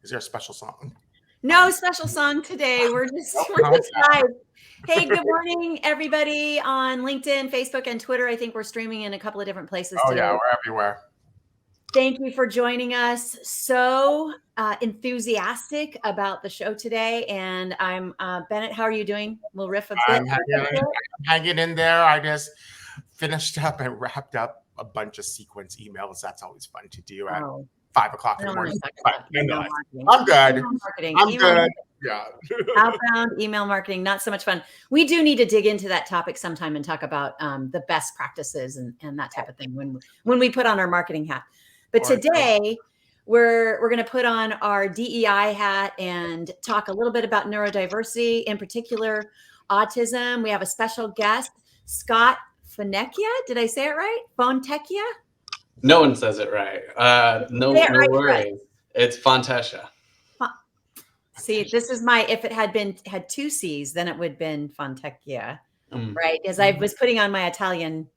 Is there a special song? No special song today. We're just live. Hey, good morning, everybody on LinkedIn, Facebook, and Twitter. I think we're streaming in a couple of different places today. Yeah, we're everywhere. Thank you for joining us. So enthusiastic about the show today. And I'm Bennett. How are you doing? We'll riff a bit. I'm hanging in there. I just finished up and wrapped up a bunch of sequence emails. That's always fun to do at 5 o'clock in the morning. I'm good. I'm good. Yeah. Outbound email marketing, not so much fun. We do need to dig into that topic sometime and talk about the best practices and that type of thing when we put on our marketing hat. But today we're going to put on our DEI hat and talk a little bit about neurodiversity, in particular autism. We have a special guest, Scott Fontechia. Did I say it right? Fontechia? No one says it right. No worries. Right. It's Fontechia. See, this is if it had two C's, then it would have been Fontechia, right? Because I was putting on my Italian.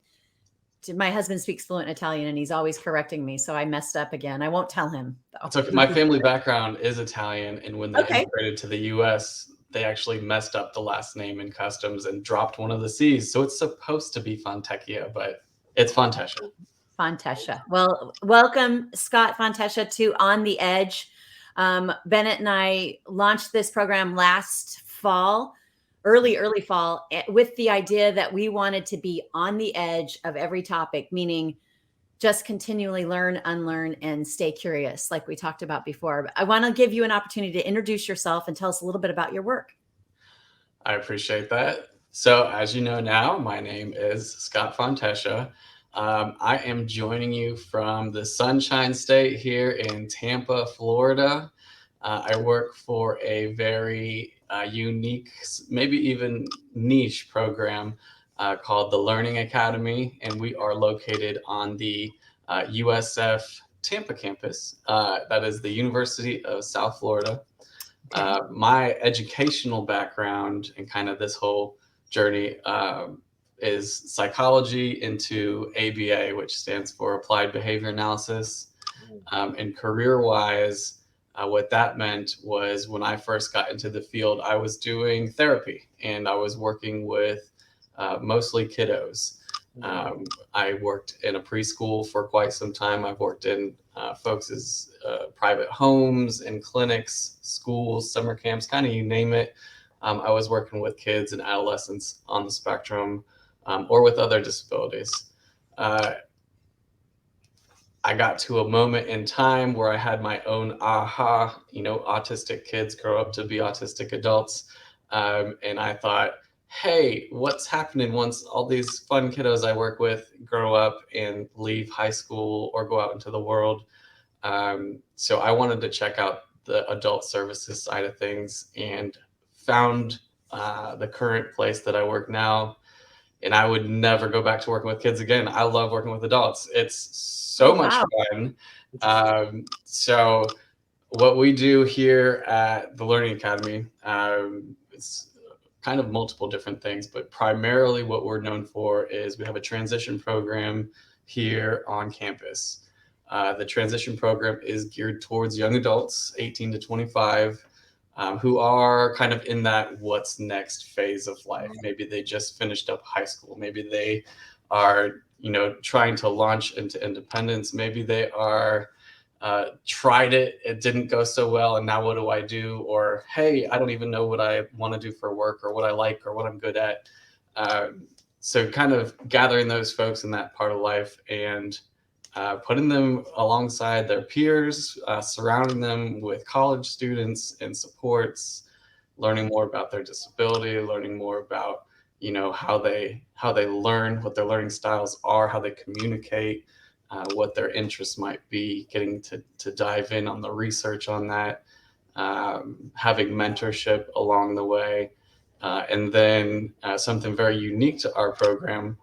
My husband speaks fluent Italian and he's always correcting me. So I messed up again. I won't tell him though. It's okay. My family background is Italian. And when they immigrated to the US, they actually messed up the last name in customs and dropped one of the C's. So it's supposed to be Fontechia, but it's Fontechia. Fontechia. Well, welcome Scott Fontechia to On the Edge. Bennett and I launched this program last fall, early fall, with the idea that we wanted to be on the edge of every topic, meaning just continually learn, unlearn, and stay curious, like we talked about before. I want to give you an opportunity to introduce yourself and tell us a little bit about your work. I appreciate that. So as you know now, my name is Scott Fontechia. I am joining you from the Sunshine State here in Tampa, Florida. I work for a very unique, maybe even niche program called the Learning Academy, and we are located on the USF Tampa campus. That is the University of South Florida. My educational background and kind of this whole journey is psychology into ABA, which stands for Applied Behavior Analysis. And career-wise, what that meant was when I first got into the field, I was doing therapy and I was working with mostly kiddos. I worked in a preschool for quite some time. I've worked in folks' private homes and clinics, schools, summer camps, kind of you name it. I was working with kids and adolescents on the spectrum or with other disabilities. I got to a moment in time where I had my own aha, autistic kids grow up to be autistic adults. And I thought, hey, what's happening once all these fun kiddos I work with grow up and leave high school or go out into the world? So I wanted to check out the adult services side of things and found the current place that I work now. And I would never go back to working with kids again. I love working with adults. It's so much fun. So what we do here at the Learning Academy, it's kind of multiple different things, but primarily what we're known for is we have a transition program here on campus. The transition program is geared towards young adults, 18 to 25, who are kind of in that what's next phase of life. Maybe they just finished up high school. Maybe they are, trying to launch into independence. Maybe they are tried it didn't go so well, and now what do I do? Or, hey, I don't even know what I want to do for work or what I like or what I'm good at. So kind of gathering those folks in that part of life and putting them alongside their peers, surrounding them with college students and supports, learning more about their disability, learning more about, how they learn, what their learning styles are, how they communicate, what their interests might be, getting to dive in on the research on that, having mentorship along the way. And then something very unique to our program,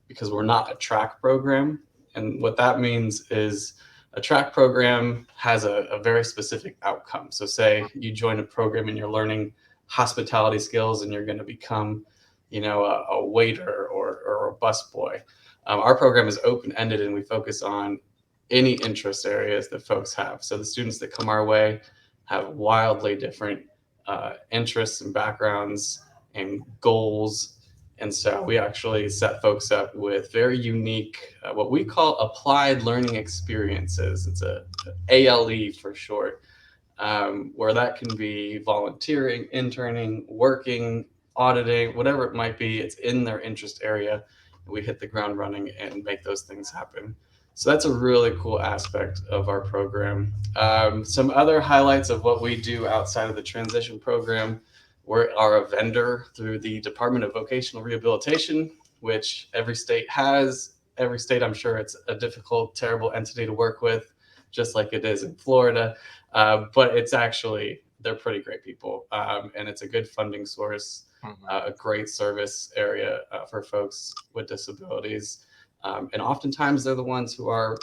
because we're not a track program. And what that means is a track program has a very specific outcome. So say you join a program and you're learning hospitality skills and you're going to become, a waiter or a busboy. Our program is open-ended and we focus on any interest areas that folks have. So the students that come our way, have wildly different interests and backgrounds and goals. And so we actually set folks up with very unique, what we call applied learning experiences. It's a ALE for short, where that can be volunteering, interning, working, auditing, whatever it might be. It's in their interest area. We hit the ground running and make those things happen. So that's a really cool aspect of our program. Some other highlights of what we do outside of the transition program: we are a vendor through the Department of Vocational Rehabilitation, which every state has. Every state, I'm sure it's a difficult, terrible entity to work with, just like it is in Florida. But it's actually, they're pretty great people. And it's a good funding source, a great service area for folks with disabilities. And oftentimes they're the ones who are,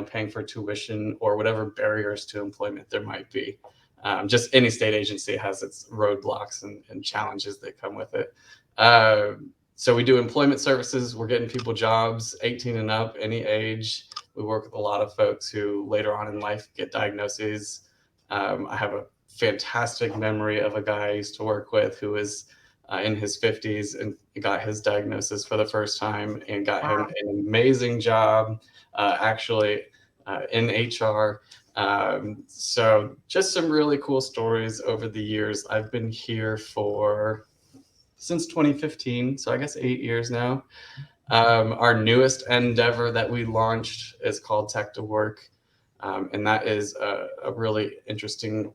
paying for tuition or whatever barriers to employment there might be. Just any state agency has its roadblocks and challenges that come with it. So we do employment services. We're getting people jobs, 18 and up, any age. We work with a lot of folks who later on in life get diagnoses. I have a fantastic memory of a guy I used to work with who was in his 50s and got his diagnosis for the first time and got him an amazing job, actually in HR. So just some really cool stories over the years. I've been here since 2015, so I guess 8 years now. Our newest endeavor that we launched is called Tech to Work. And that is a really interesting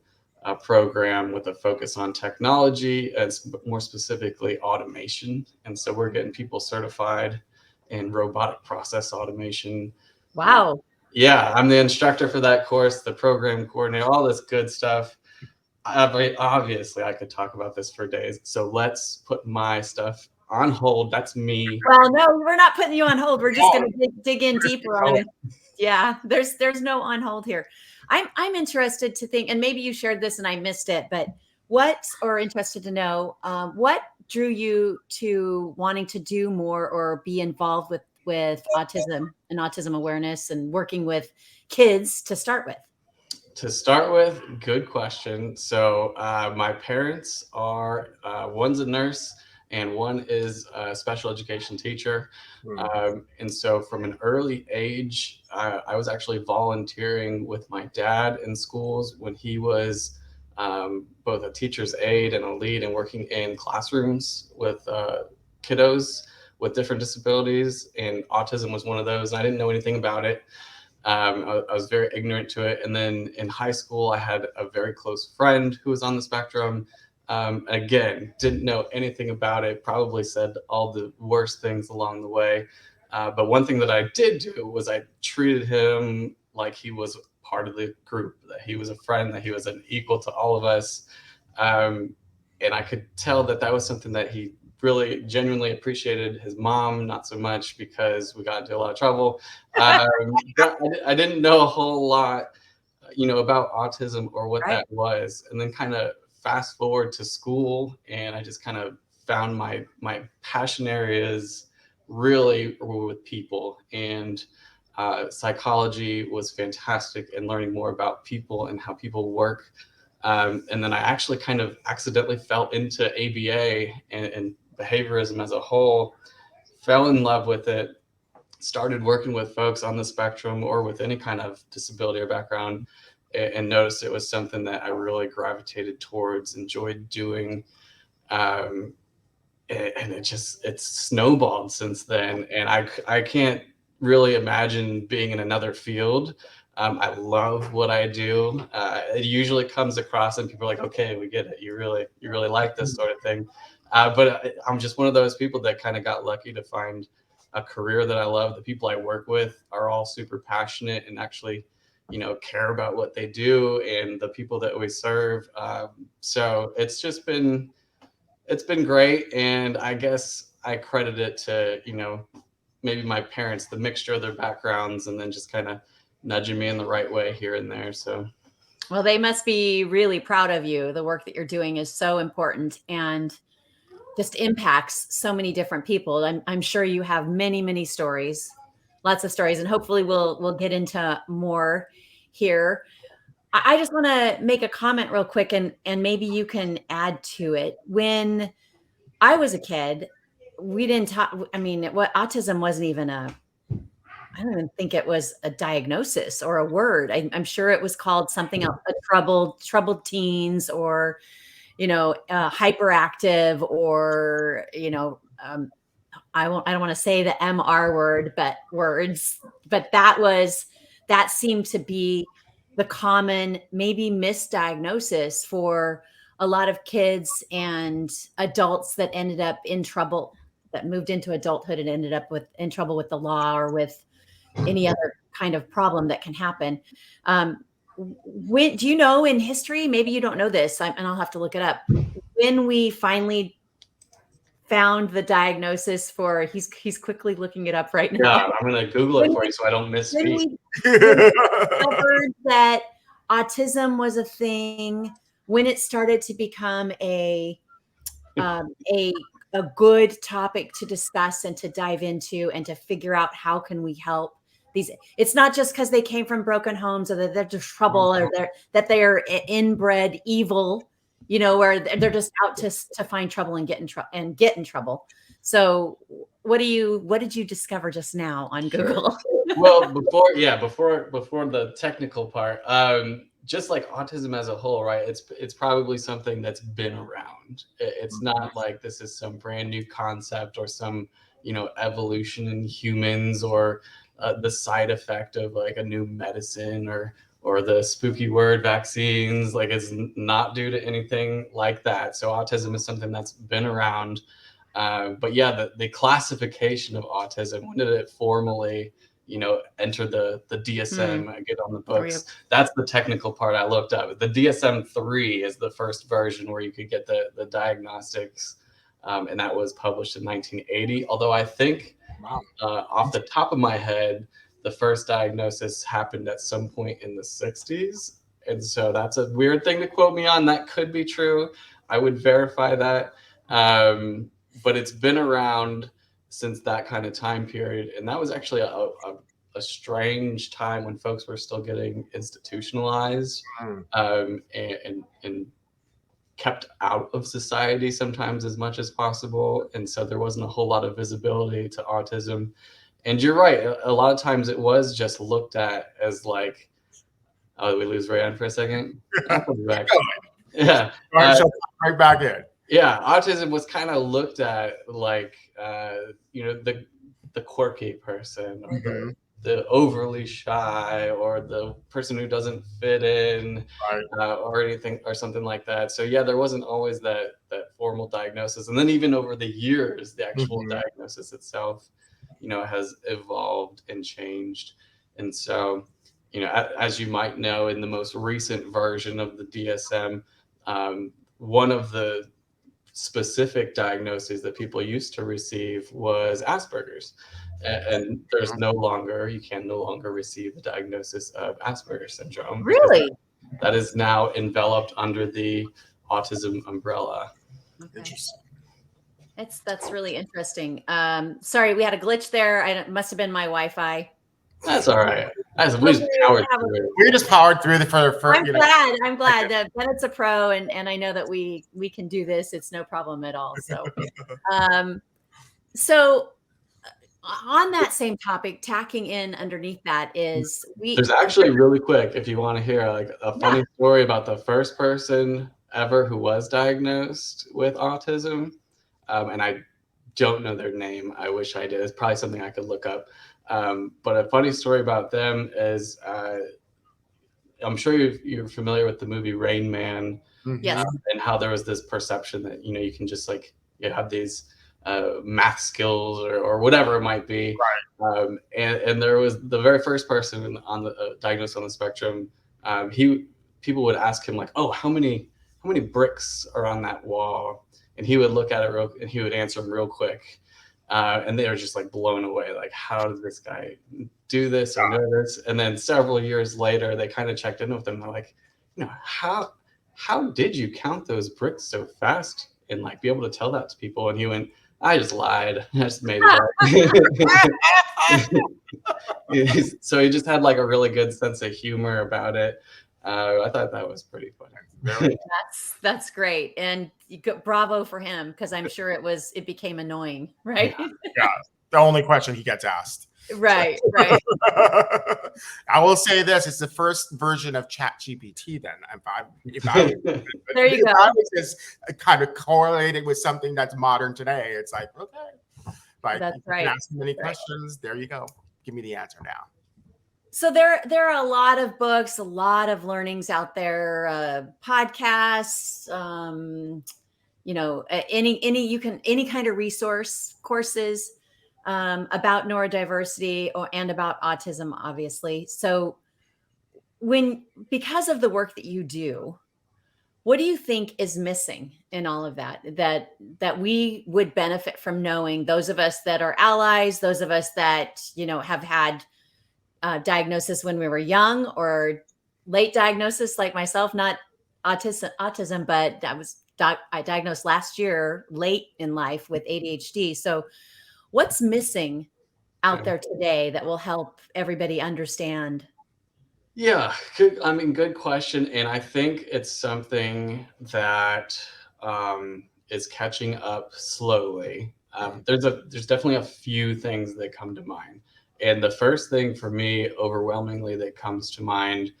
program with a focus on technology, and more specifically automation. And so we're getting people certified in robotic process automation. Wow. Yeah, I'm the instructor for that course, the program coordinator, all this good stuff. Obviously, I could talk about this for days. So let's put my stuff on hold. That's me. Well, no, we're not putting you on hold. We're just going to dig in deeper on it. Yeah, there's no on hold here. I'm interested to think, and maybe you shared this and I missed it, but interested to know what drew you to wanting to do more or be involved with autism and autism awareness and working with kids to start with? To start with, good question. So my parents are, one's a nurse and one is a special education teacher. And so from an early age, I was actually volunteering with my dad in schools when he was both a teacher's aide and a lead, and working in classrooms with kiddos with different disabilities. And autism was one of those. And I didn't know anything about it. I was very ignorant to it. And then in high school, I had a very close friend who was on the spectrum. Again, didn't know anything about it, probably said all the worst things along the way. But one thing that I did do was I treated him like he was part of the group, that he was a friend, that he was an equal to all of us. And I could tell that that was something that he really genuinely appreciated. His mom, not so much, because we got into a lot of trouble. I didn't know a whole lot, about autism or what that was. And then kind of fast forward to school, and I just kind of found my passion areas really were with people. And psychology was fantastic, and learning more about people and how people work. And then I actually kind of accidentally fell into ABA and behaviorism as a whole, fell in love with it, started working with folks on the spectrum or with any kind of disability or background, and noticed it was something that I really gravitated towards, enjoyed doing. And it's snowballed since then. And I can't really imagine being in another field. I love what I do. It usually comes across and people are like, okay, we get it. You really like this sort of thing. But I'm just one of those people that kind of got lucky to find a career that I love. The people I work with are all super passionate and actually, care about what they do and the people that we serve. So it's been great. And I guess I credit it to, maybe my parents, the mixture of their backgrounds, and then just kind of nudging me in the right way here and there. So, well, they must be really proud of you. The work that you're doing is so important and just impacts so many different people. I'm sure you have many, many stories, lots of stories, and hopefully we'll get into more here. I just want to make a comment real quick, and maybe you can add to it. When I was a kid, we didn't talk. I mean, what autism wasn't even I don't even think it was a diagnosis or a word. I'm sure it was called something else, troubled teens, or, hyperactive, or, I don't want to say the MR word, but words, but that seemed to be the common, maybe misdiagnosis for a lot of kids and adults that ended up in trouble, that moved into adulthood and ended up in trouble with the law or with any other kind of problem that can happen. Do you know in history, maybe you don't know this, and I'll have to look it up, when we finally found the diagnosis for, he's quickly looking it up right now. Yeah, I'm going to Google it for you so I don't misspeak. We discovered that autism was a thing, when it started to become a good topic to discuss and to dive into and to figure out how can we help these. It's not just because they came from broken homes or that they're just trouble or that they are inbred evil, where they're just out to find trouble and get in trouble. So what did you discover just now on Google? Well, before the technical part, just like autism as a whole, right? It's probably something that's been around. It's not like this is some brand new concept or some, evolution in humans, or the side effect of like a new medicine or the spooky word vaccines. Like, it's not due to anything like that. So autism is something that's been around. But yeah, the classification of autism, when did it formally, enter the DSM, get on the books? That's the technical part I looked up. The DSM-3 is the first version where you could get the diagnostics, and that was published in 1980. Although I think, off the top of my head, the first diagnosis happened at some point in the 60s. And so that's a weird thing to quote me on. That could be true. I would verify that. But it's been around since that kind of time period. And that was actually a strange time when folks were still getting institutionalized, and kept out of society sometimes as much as possible. And so there wasn't a whole lot of visibility to autism. And you're right, a lot of times it was just looked at as like, oh, did we lose Rayanne for a second? I'll be back. Yeah. Right back in. Yeah, autism was kind of looked at like, the quirky person, or the overly shy, or the person who doesn't fit in, or anything, or something like that. So yeah, there wasn't always that formal diagnosis. And then even over the years, the actual diagnosis itself, has evolved and changed. And so, as you might know, in the most recent version of the DSM, one of the specific diagnoses that people used to receive was Asperger's. And you can no longer receive the diagnosis of Asperger's syndrome. Really? That is now enveloped under the autism umbrella. Okay. Interesting. That's really interesting. Sorry, we had a glitch there. It must have been my Wi-Fi. That's all right. We just powered through the first. I'm glad that Bennett's a pro, and I know that we can do this. It's no problem at all. So, so on that same topic, tacking in underneath that is there's actually, really quick, if you want to hear like a funny story about the first person ever who was diagnosed with autism, and I don't know their name. I wish I did. It's probably something I could look up. But a funny story about them is, I'm sure you're familiar with the movie Rain Man. Yes. And how there was this perception that, you can just like, you have these math skills or whatever it might be. Right. And there was the very first person on the diagnosed on the spectrum. People would ask him like, oh, how many bricks are on that wall? And he would look at it and he would answer them real quick. And they were just like blown away. Like, how did this guy do this or know this? And then several years later, they kind of checked in with him. They're like, how did you count those bricks so fast and like be able to tell that to people? And he went, I just lied. I just made it up. So he just had like a really good sense of humor about it. I thought that was pretty funny. That's great, and bravo for him, because I'm sure it became annoying, right? Yeah, the only question he gets asked. Right. I will say this: it's the first version of ChatGPT. Then, there you go. I was just kind of correlated with something that's modern today. It's like, okay, like that's you can ask many questions. There you go. Give me the answer now. So there are a lot of books, a lot of learnings out there, podcasts, any kind of resource, courses about neurodiversity and about autism, obviously. So because of the work that you do, what do you think is missing in all of that we would benefit from knowing, those of us that are allies, those of us that, have had diagnosis when we were young or late diagnosis, like myself, not autism, but I diagnosed last year late in life with ADHD. So what's missing out there today that will help everybody understand? Yeah, good question. And I think it's something that is catching up slowly. There's definitely a few things that come to mind. And the first thing for me, overwhelmingly, that comes to mind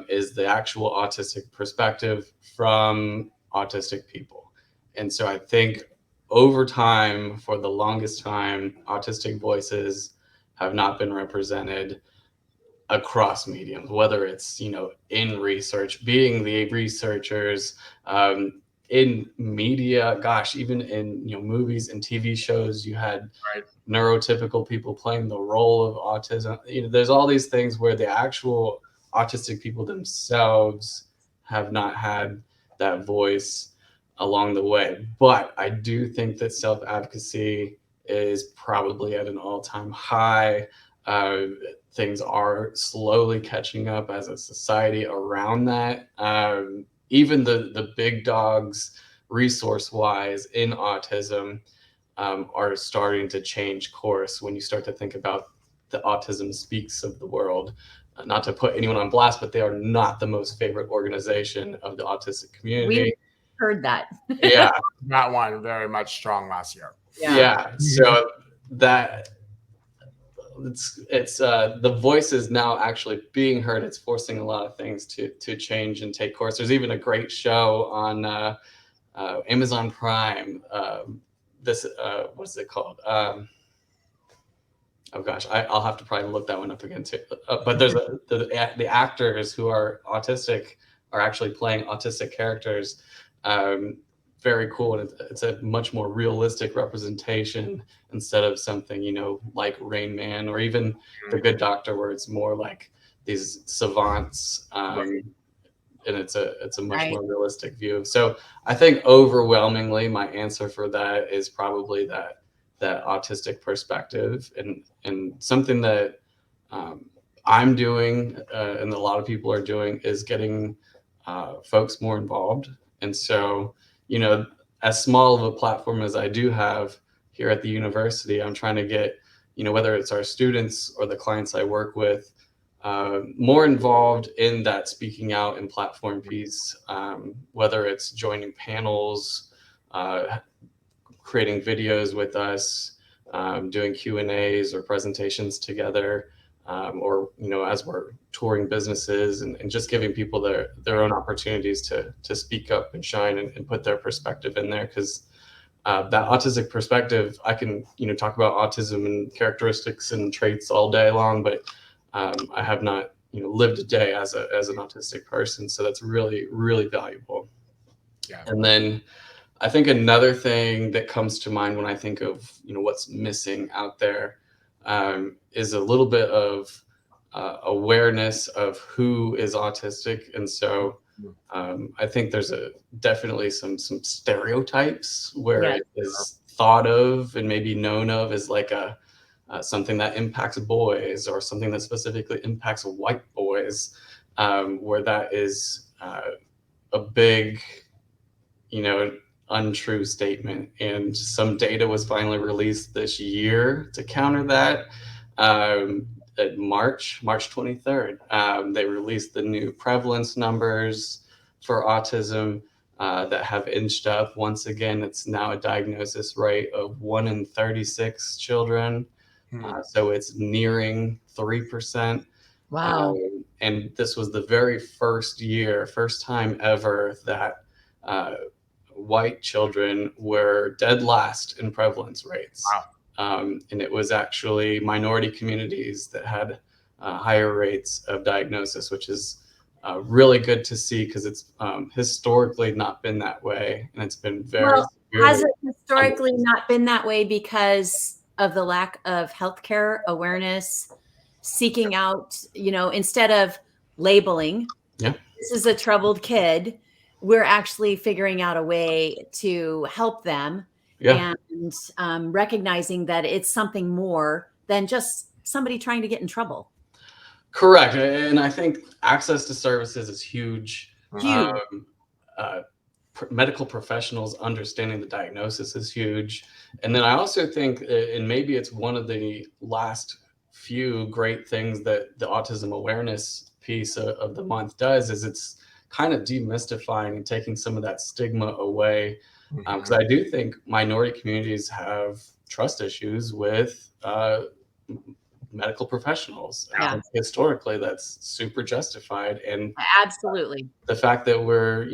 is the actual autistic perspective from autistic people. And so I think over time, for the longest time, autistic voices have not been represented across mediums, whether it's, in research, being the researchers, in media, gosh, even in, movies and TV shows, you had neurotypical people playing the role of autism. There's all these things where the actual autistic people themselves have not had that voice along the way. But I do think that self-advocacy is probably at an all-time high. Things are slowly catching up as a society around that. Even the big dogs, resource-wise, in autism, are starting to change course when you start to think about the Autism Speaks of the world. Not to put anyone on blast, but they are not the most favorite organization of the autistic community. We heard that. Yeah. That one very much strong last year. Yeah. So that it's the voice is now actually being heard. It's forcing a lot of things to change and take course. There's even a great show on Amazon Prime. What is it called? Oh gosh, I'll have to probably look that one up again too. But there's the actors who are autistic are actually playing autistic characters. Very cool, and it's a much more realistic representation instead of something, like Rain Man or even The Good Doctor, where it's more like these savants. And it's a much more realistic view. So I think overwhelmingly my answer for that is probably that autistic perspective, and something that I'm doing and a lot of people are doing is getting folks more involved. And so, as small of a platform as I do have here at the university, I'm trying to get, whether it's our students or the clients I work with, more involved in that speaking out and platform piece, whether it's joining panels, creating videos with us, doing Q&As or presentations together, or, as we're touring businesses and just giving people their own opportunities to speak up and shine and put their perspective in there. Because that autistic perspective, I can, talk about autism and characteristics and traits all day long, but I have not, lived a day as an autistic person. So that's really, really valuable. Yeah. And then I think another thing that comes to mind when I think of, what's missing out there, is a little bit of awareness of who is autistic. And so I think there's definitely some stereotypes where it is thought of and maybe known of as like something that impacts boys or something that specifically impacts white boys, where that is a big, untrue statement. And some data was finally released this year to counter that. March 23rd. They released the new prevalence numbers for autism that have inched up. Once again, it's now a diagnosis rate of 1 in 36 children. So it's nearing 3%. Wow. And this was the very first time ever that white children were dead last in prevalence rates. Wow. And it was actually minority communities that had higher rates of diagnosis, which is really good to see, because it's historically not been that way. And it's been very has it historically not been that way because of the lack of healthcare awareness, seeking out, instead of labeling, this is a troubled kid, we're actually figuring out a way to help them, and recognizing that it's something more than just somebody trying to get in trouble. Correct. And I think access to services is huge. Medical professionals understanding the diagnosis is huge. And then I also think, and maybe it's one of the last few great things that the Autism Awareness piece of the month does, is it's kind of demystifying and taking some of that stigma away. Because I do think minority communities have trust issues with medical professionals. Yeah. Historically, that's super justified. And absolutely, the fact that we're,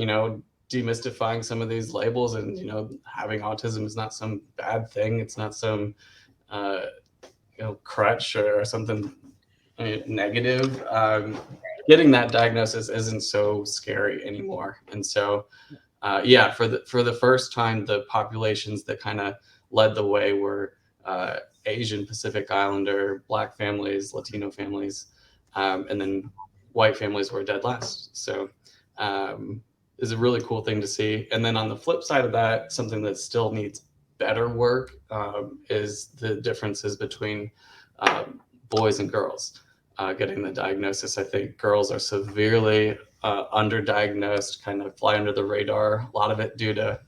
demystifying some of these labels, and, having autism is not some bad thing. It's not some, crutch or something negative. Getting that diagnosis isn't so scary anymore. And so, for the first time, the populations that kind of led the way were Asian, Pacific Islander, Black families, Latino families, and then white families were dead last. So is a really cool thing to see. And then on the flip side of that, something that still needs better work is the differences between boys and girls getting the diagnosis. I think girls are severely underdiagnosed, kind of fly under the radar. A lot of it due to,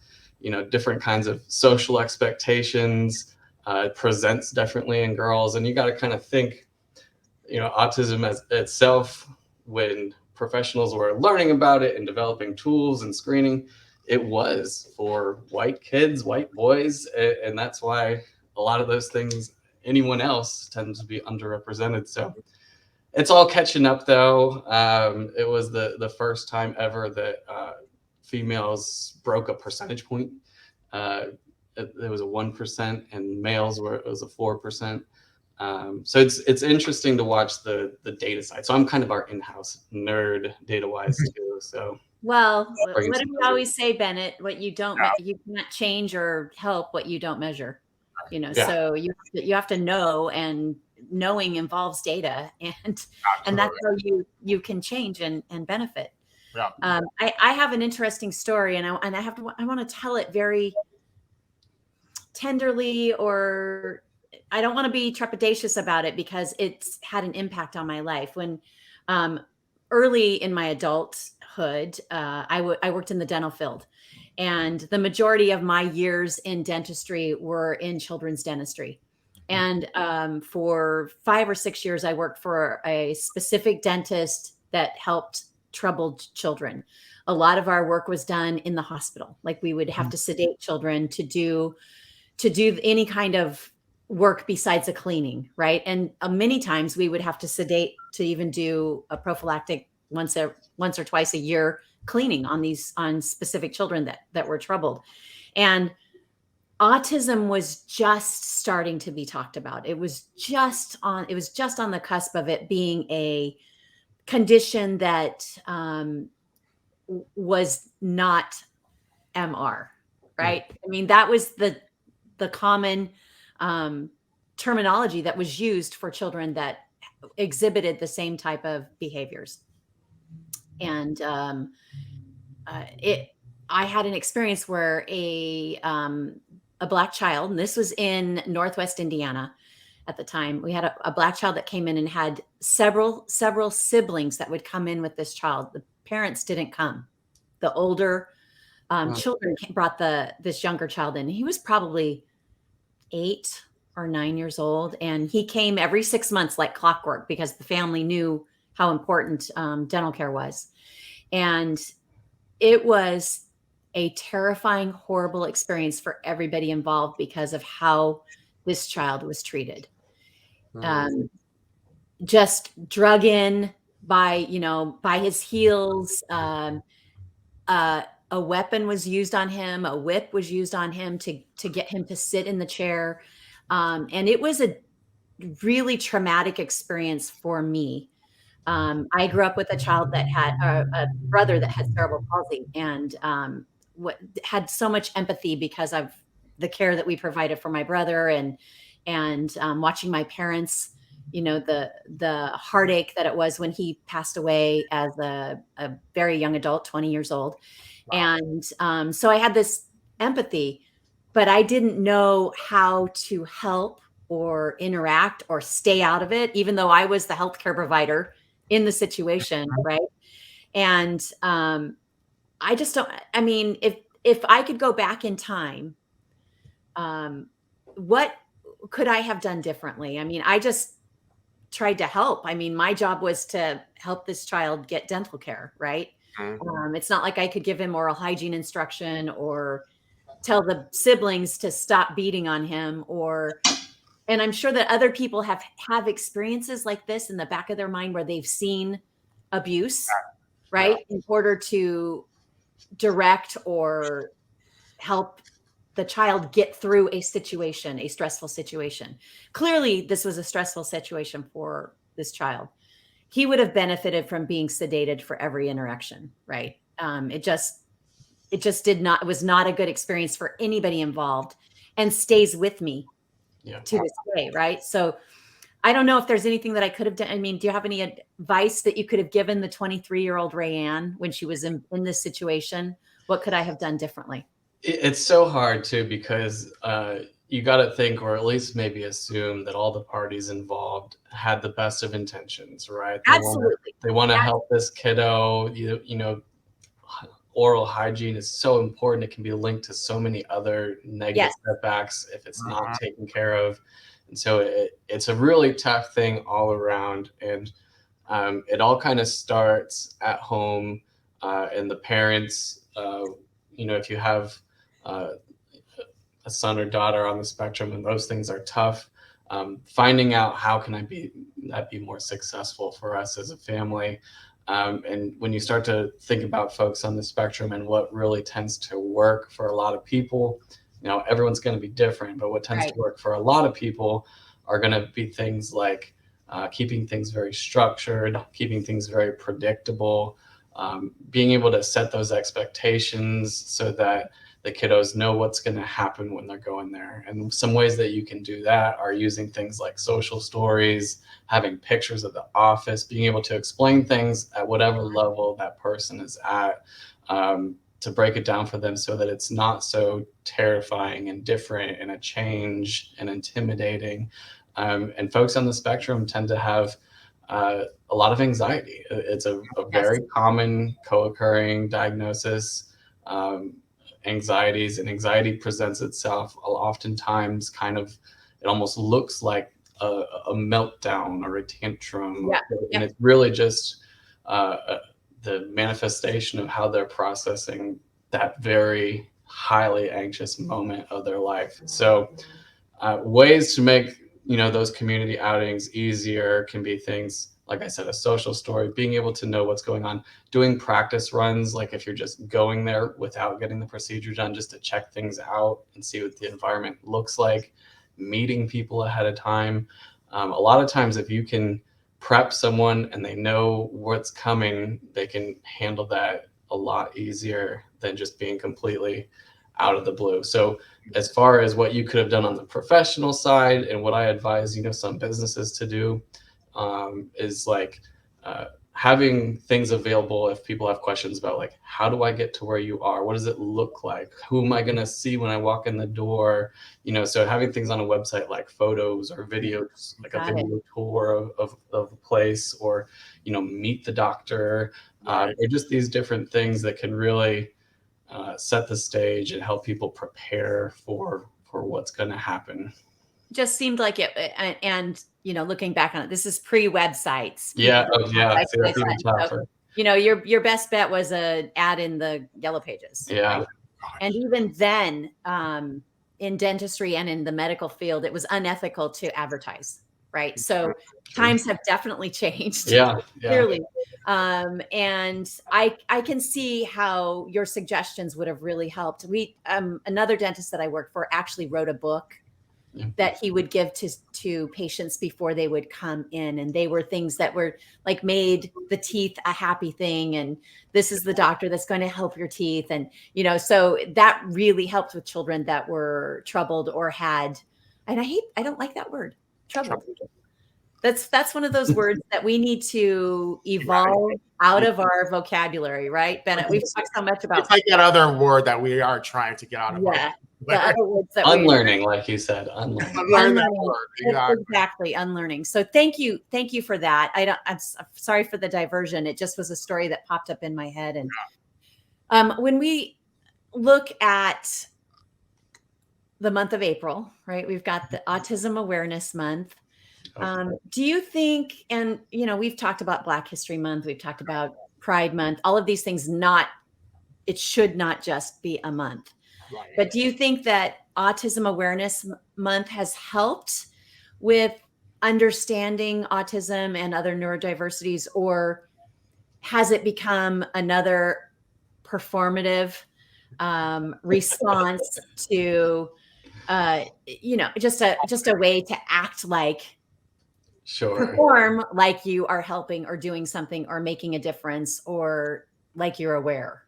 different kinds of social expectations. It presents differently in girls, and you got to kind of think, autism as itself, when professionals were learning about it and developing tools and screening, it was for white kids, white boys, and that's why a lot of those things, anyone else, tends to be underrepresented. So it's all catching up, though. It was the first time ever that females broke a percentage point. It was a 1%, and males it was a 4%. So it's interesting to watch the data side. So I'm kind of our in-house nerd data-wise too. So what do we always say, Bennett? What you don't, you cannot change or help what you don't measure. So you have to know, and knowing involves data, and that's how you can change and benefit. Yeah. I have an interesting story, and I want to tell it very tenderly, or I don't want to be trepidatious about it, because it's had an impact on my life. When early in my adulthood, I worked in the dental field, and the majority of my years in dentistry were in children's dentistry. And for 5 or 6 years, I worked for a specific dentist that helped troubled children. A lot of our work was done in the hospital. Like, we would have to sedate children to do any kind of work besides a cleaning, right? And many times we would have to sedate to even do a prophylactic once or twice a year cleaning on specific children that were troubled. And autism was just starting to be talked about. It was just on the cusp of it being a condition that was not MR, right? I mean, that was the common terminology that was used for children that exhibited the same type of behaviors. And I had an experience where a Black child, and this was in Northwest Indiana at the time, we had a Black child that came in and had several siblings that would come in with this child. The parents didn't come. The older children brought this younger child in. He was probably 8 or 9 years old. And he came every 6 months like clockwork because the family knew how important dental care was. And it was a terrifying, horrible experience for everybody involved because of how this child was treated. Just drug in by, by his heels. A weapon was used on him. A whip was used on him to get him to sit in the chair. And it was a really traumatic experience for me. I grew up with a child that had a brother that had cerebral palsy, and had so much empathy because of the care that we provided for my brother, and watching my parents, the heartache that it was when he passed away as a very young adult, 20 years old. Wow. And so I had this empathy, but I didn't know how to help or interact or stay out of it, even though I was the healthcare provider in the situation, right? And I just don't, I mean, if I could go back in time, what could I have done differently? I mean, I just tried to help. I mean, my job was to help this child get dental care, right? It's not like I could give him oral hygiene instruction or tell the siblings to stop beating on him, and I'm sure that other people have experiences like this in the back of their mind where they've seen abuse, right? In order to direct or help the child get through a situation, a stressful situation. Clearly, this was a stressful situation for this child. He would have benefited from being sedated for every interaction, right? It just it was not a good experience for anybody involved, and stays with me to this day, right? So I don't know if there's anything that I could have done. I mean, do you have any advice that you could have given the 23-year-old Rayanne when she was in this situation? What could I have done differently? It's so hard too, because you got to think, or at least maybe assume, that all the parties involved had the best of intentions, right? Absolutely. They want to help this kiddo. You know, oral hygiene is so important. It can be linked to so many other negative setbacks if it's not taken care of. And so it's a really tough thing all around. And it all kind of starts at home, and the parents, if you have a son or daughter on the spectrum, and those things are tough, finding out how can that be more successful for us as a family. And when you start to think about folks on the spectrum and what really tends to work for a lot of people, everyone's going to be different, but what tends to work for a lot of people are going to be things like keeping things very structured, keeping things very predictable, being able to set those expectations so that the kiddos know what's going to happen when they're going there. And some ways that you can do that are using things like social stories, having pictures of the office, being able to explain things at whatever level that person is at, to break it down for them so that it's not so terrifying and different and a change and intimidating. And folks on the spectrum tend to have a lot of anxiety. It's a very common co-occurring diagnosis. Anxiety presents itself oftentimes it almost looks like a meltdown or a tantrum. And it's really just the manifestation of how they're processing that very highly anxious moment of their life. So ways to make those community outings easier can be things like I said, a social story, being able to know what's going on, doing practice runs, like if you're just going there without getting the procedure done, just to check things out and see what the environment looks like, meeting people ahead of time. A lot of times, if you can prep someone and they know what's coming, they can handle that a lot easier than just being completely out of the blue. So as far as what you could have done on the professional side, and what I advise, some businesses to do, is like having things available if people have questions about, like, how do I get to where you are? What does it look like? Who am I going to see when I walk in the door? So having things on a website like photos or videos, like a video tour of the place, or, meet the doctor, or just these different things that can really set the stage and help people prepare for what's going to happen. just seemed like it. And looking back on it, this is pre-websites. Yeah. Oh, yeah. See, that's even tougher. Your best bet was an ad in the Yellow Pages. Yeah. Right? And even then, in dentistry and in the medical field, it was unethical to advertise. Right. So times have definitely changed. Yeah. Clearly. And I can see how your suggestions would have really helped. Another dentist that I worked for actually wrote a book that he would give to patients before they would come in. And they were things that were like made the teeth a happy thing. And this is the doctor that's going to help your teeth. And, so that really helped with children that were troubled or had, and I don't like that word, troubled. That's one of those words that we need to evolve out of our vocabulary, right, Bennett? We've talked so much about. It's like that other word that we are trying to get out of. Yeah, the other words that unlearning, like you said, unlearning. Exactly, unlearning. So thank you for that. I'm sorry for the diversion. It just was a story that popped up in my head. And when we look at the month of April, right, we've got the Autism Awareness Month. Do you think, and we've talked about Black History Month, we've talked about Pride Month, all of these things, it should not just be a month. Right. But do you think that Autism Awareness Month has helped with understanding autism and other neurodiversities, or has it become another performative response to just a way to act like, perform like you are helping or doing something or making a difference or like you're aware?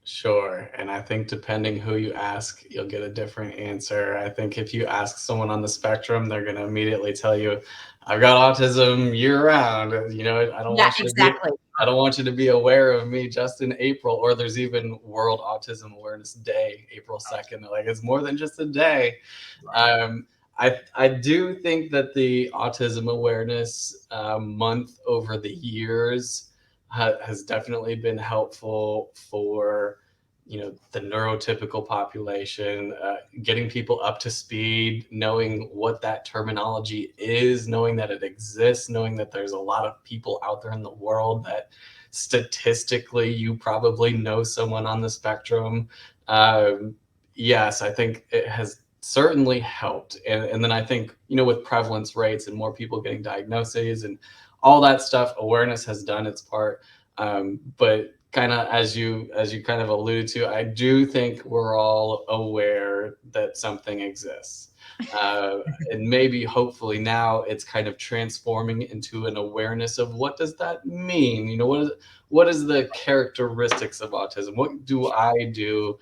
Sure. And I think depending who you ask, you'll get a different answer. I think if you ask someone on the spectrum, they're going to immediately tell you, I've got autism year round. I don't I don't want you to be aware of me just in April, or there's even World Autism Awareness Day, April 2nd. Like, it's more than just a day. I do think that the Autism Awareness Month over the years has definitely been helpful for, the neurotypical population, getting people up to speed, knowing what that terminology is, knowing that it exists, knowing that there's a lot of people out there in the world that statistically you probably know someone on the spectrum. Yes, I think it has certainly helped. And then I think, with prevalence rates and more people getting diagnoses and all that stuff, awareness has done its part. But kind of as you kind of alluded to, I do think we're all aware that something exists. And maybe hopefully now it's kind of transforming into an awareness of what does that mean? What is the characteristics of autism? What do I do,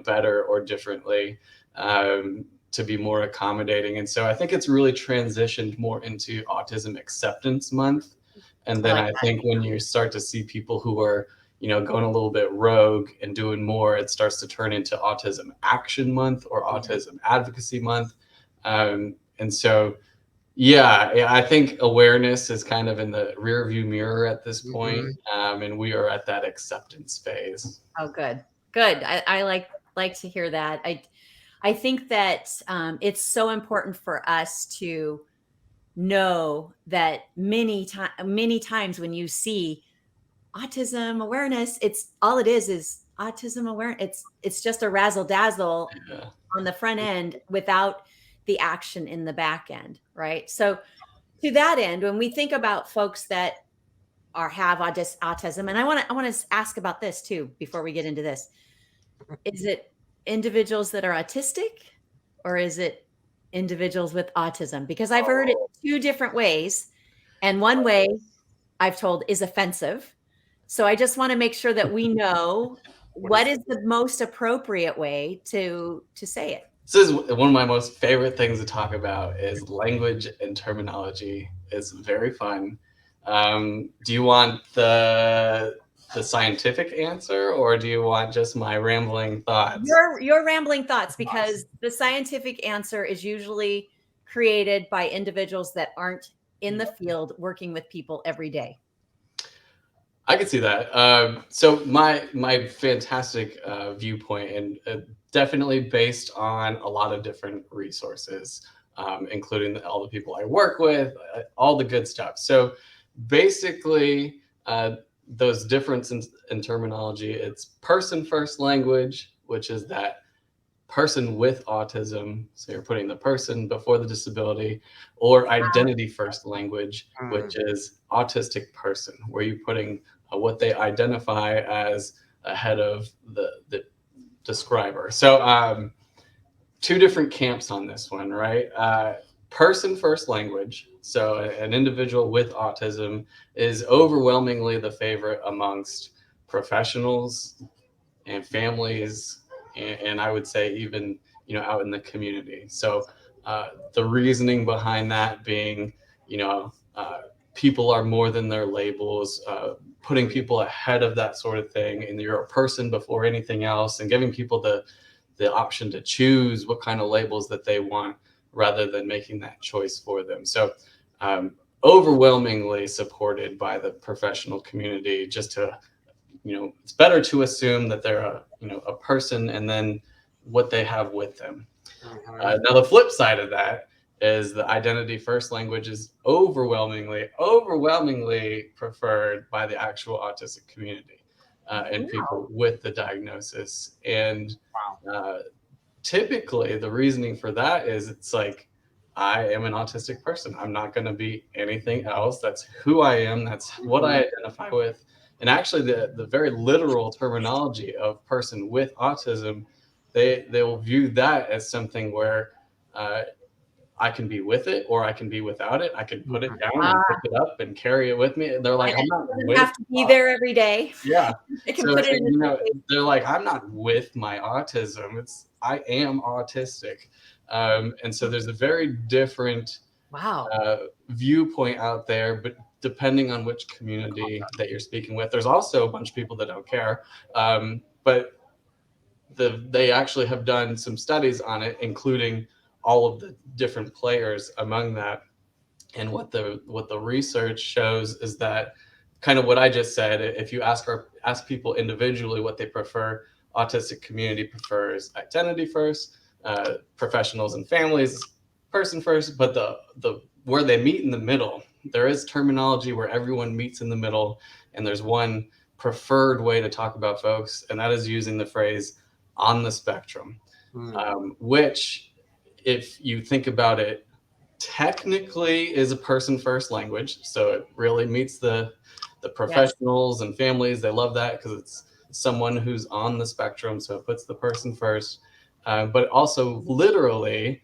better or differently to be more accommodating? And so I think it's really transitioned more into Autism Acceptance Month. And then I think when you start to see people who are, going a little bit rogue and doing more, it starts to turn into Autism Action Month or Autism Advocacy Month. And so, I think awareness is kind of in the rear view mirror at this point. And we are at that acceptance phase. Oh, good. I like to hear that. I think that it's so important for us to know that many times when you see autism awareness, it's all it is autism awareness. It's just a razzle dazzle on the front end without the action in the back end, right? So to that end, when we think about folks that have autism, and I want to ask about this too before we get into this, is it individuals that are autistic, or is it individuals with autism? Because I've heard it two different ways, and one way I've told is offensive. So I just want to make sure that we know what is the most appropriate way to say it. This is one of my most favorite things to talk about, is language and terminology. It's very fun. Do you want the scientific answer, or do you want just my rambling thoughts? Your rambling thoughts, because the scientific answer is usually created by individuals that aren't in the field working with people every day. I can see that. So my fantastic viewpoint, and definitely based on a lot of different resources. including all the people I work with, all the good stuff. So basically, those differences in terminology, it's person first language, which is that person with autism, so you're putting the person before the disability, or identity first language, which is autistic person, where you're putting what they identify as ahead of the describer. So two different camps on this one, right? Person first language, so an individual with autism is overwhelmingly the favorite amongst professionals and families, and I would say even, you know, out in the community. So the reasoning behind that being, you know, people are more than their labels, putting people ahead of that sort of thing, and you're a person before anything else, and giving people the option to choose what kind of labels that they want rather than making that choice for them. So overwhelmingly supported by the professional community, just to, you know, it's better to assume that they're a, you know, a person and then what they have with them. Now the flip side of that is the identity first language is overwhelmingly preferred by the actual autistic community and people with the diagnosis. And typically the reasoning for that is it's like, I am an autistic person. I'm not going to be anything else. That's who I am. That's what I identify with. And actually the very literal terminology of person with autism, they will view that as something where I can be with it or I can be without it. I can put it down and pick it up and carry it with me. They're like, I'm not with have to be there every day. Yeah. It can put it in, you know, they're like, I'm not with my autism. I am autistic. And so there's a very different viewpoint out there, but depending on which community that you're speaking with, there's also a bunch of people that don't care. But they actually have done some studies on it, including all of the different players among that. And what the research shows is that kind of what I just said, if you ask people individually what they prefer, autistic community prefers identity first, professionals and families person first, but the where they meet in the middle, there is terminology where everyone meets in the middle, and there's one preferred way to talk about folks, and that is using the phrase on the spectrum, which, if you think about it, technically is a person first language. So it really meets the professionals and families. They love that because it's someone who's on the spectrum. So it puts the person first, but also literally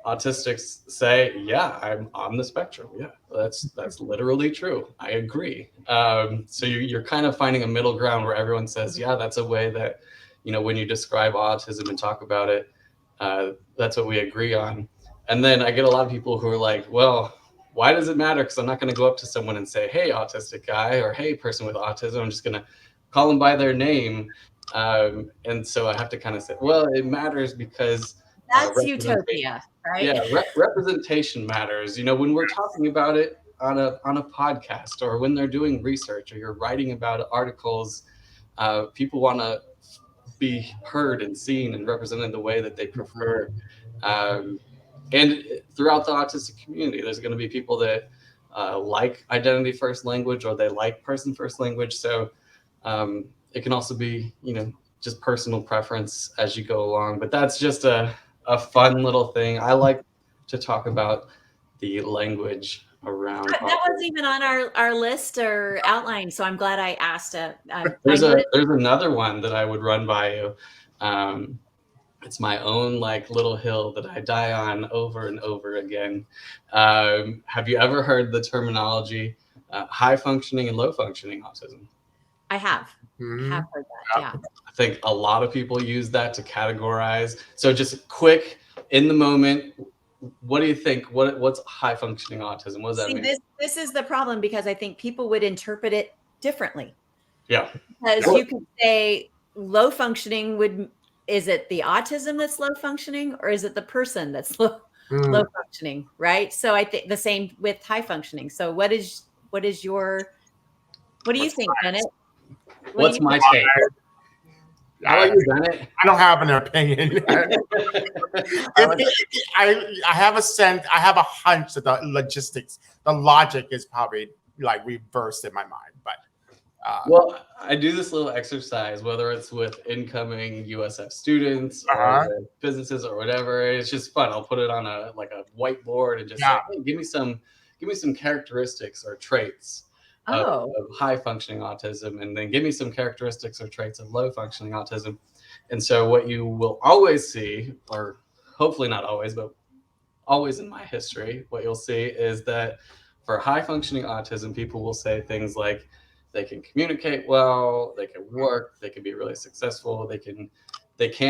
autistics say, yeah, I'm on the spectrum. Yeah, that's literally true. I agree. So you're kind of finding a middle ground where everyone says, yeah, that's a way that, you know, when you describe autism and talk about it, that's what we agree on. And then I get a lot of people who are like, well, why does it matter? Because I'm not going to go up to someone and say, hey, autistic guy, or hey, person with autism. I'm just going to call them by their name. And so I have to kind of say, well, it matters because that's utopia, right? Yeah, representation matters. You know, when we're talking about it on a podcast, or when they're doing research, or you're writing about articles, people want to be heard and seen and represented the way that they prefer. And throughout the autistic community, there's going to be people that like identity first language, or they like person first language. So it can also be, you know, just personal preference as you go along. But that's just a fun little thing. I like to talk about the language around. That wasn't even on our list or outline, so I'm glad I asked. There's another one that I would run by you. It's my own like little hill that I die on over and over again. Have you ever heard the terminology high functioning and low functioning autism? I have. I have heard that. Yeah. I think a lot of people use that to categorize. So just quick, in the moment, what do you think? What's high functioning autism? What does that mean? This is the problem, because I think people would interpret it differently. Yeah. Because you could say low functioning is it the autism that's low functioning, or is it the person that's low functioning, right? So I think the same with high functioning. So what do you think, Bennett? What's my take? How about you, Bennett? I don't have an opinion. I have a sense, I have a hunch that the logic is probably like reversed in my mind. But well, I do this little exercise, whether it's with incoming USF students or with businesses or whatever. It's just fun. I'll put it on a whiteboard and just say, hey, give me some characteristics or traits of high functioning autism, and then give me some characteristics or traits of low functioning autism. And so what you will always see, or hopefully not always, but always in my history, what you'll see is that for high functioning autism, people will say things like they can communicate well, they can work, they can be really successful, they can. It's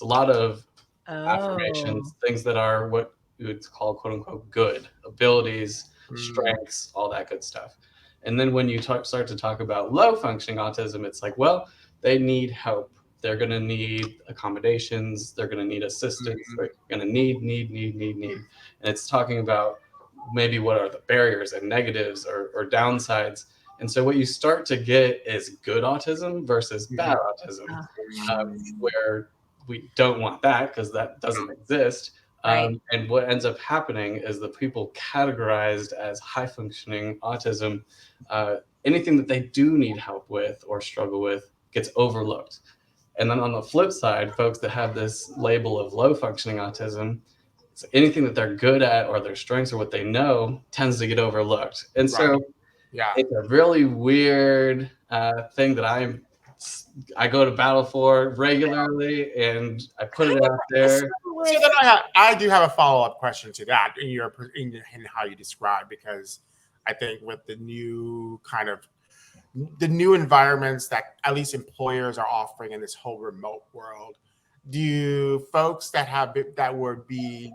a lot of affirmations, things that are what we would call quote unquote good abilities, strengths, all that good stuff. And then when you start to talk about low functioning autism, it's like, well, they need help. They're going to need accommodations. They're going to need assistance. They're going to need. And it's talking about maybe what are the barriers and negatives or downsides. And so what you start to get is good autism versus bad autism, where we don't want that because that doesn't exist. And what ends up happening is the people categorized as high functioning autism, anything that they do need help with or struggle with gets overlooked. And then on the flip side, folks that have this label of low functioning autism, so anything that they're good at or their strengths or what they know tends to get overlooked. And so it's a really weird thing that I go to battle for regularly, and I put it out there. So then I do have a follow-up question to that in how you describe, because I think with the new environments that at least employers are offering in this whole remote world, do folks that would be